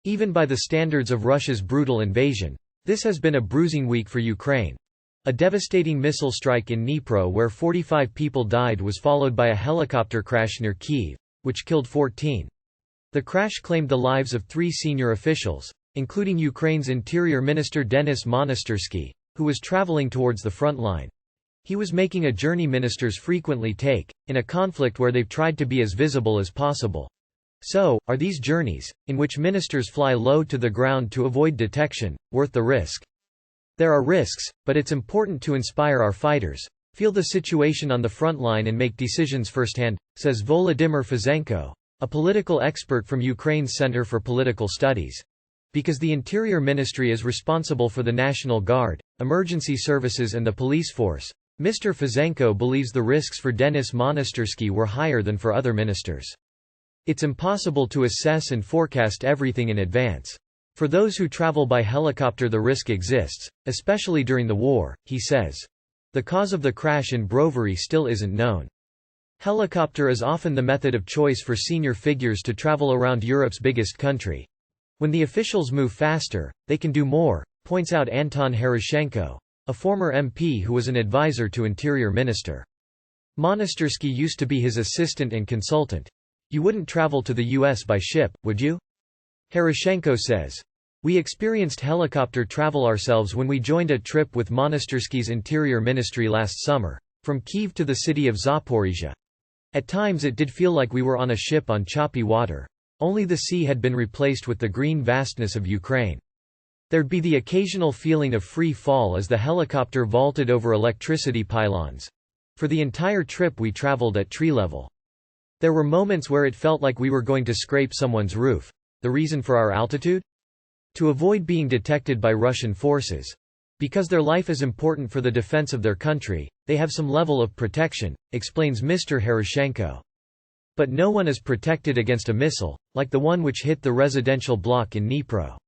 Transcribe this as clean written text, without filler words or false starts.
Even by the standards of Russia's brutal invasion, this has been a bruising week for Ukraine. A devastating missile strike in Dnipro where 45 people died was followed by a helicopter crash near Kyiv, which killed 14. The crash claimed the lives of 3 senior officials, including Ukraine's Interior Minister Denis Monastyrsky, who was traveling towards the front line. He was making a journey ministers frequently take, in a conflict where they've tried to be as visible as possible. So, are these journeys, in which ministers fly low to the ground to avoid detection, worth the risk? There are risks, but it's important to inspire our fighters, feel the situation on the front line and make decisions firsthand, says Volodymyr Fizenko, a political expert from Ukraine's Center for Political Studies. Because the Interior Ministry is responsible for the National Guard, emergency services and the police force, Mr. Fizenko believes the risks for Denis Monastyrsky were higher than for other ministers. It's impossible to assess and forecast everything in advance. For those who travel by helicopter the risk exists, especially during the war, he says. The cause of the crash in Brovary still isn't known. Helicopter is often the method of choice for senior figures to travel around Europe's biggest country. When the officials move faster, they can do more, points out Anton Heroshenko, a former MP who was an advisor to Interior Minister. Monastyrsky used to be his assistant and consultant. You wouldn't travel to the US by ship, would you? Heroshenko says. We experienced helicopter travel ourselves when we joined a trip with Monastyrsky's Interior Ministry last summer, from Kyiv to the city of Zaporizhia. At times it did feel like we were on a ship on choppy water. Only the sea had been replaced with the green vastness of Ukraine. There'd be the occasional feeling of free fall as the helicopter vaulted over electricity pylons. For the entire trip we traveled at tree level. There were moments where it felt like we were going to scrape someone's roof. The reason for our altitude? To avoid being detected by Russian forces. Because their life is important for the defense of their country, they have some level of protection, explains Mr. Heroshenko. But no one is protected against a missile, like the one which hit the residential block in Dnipro.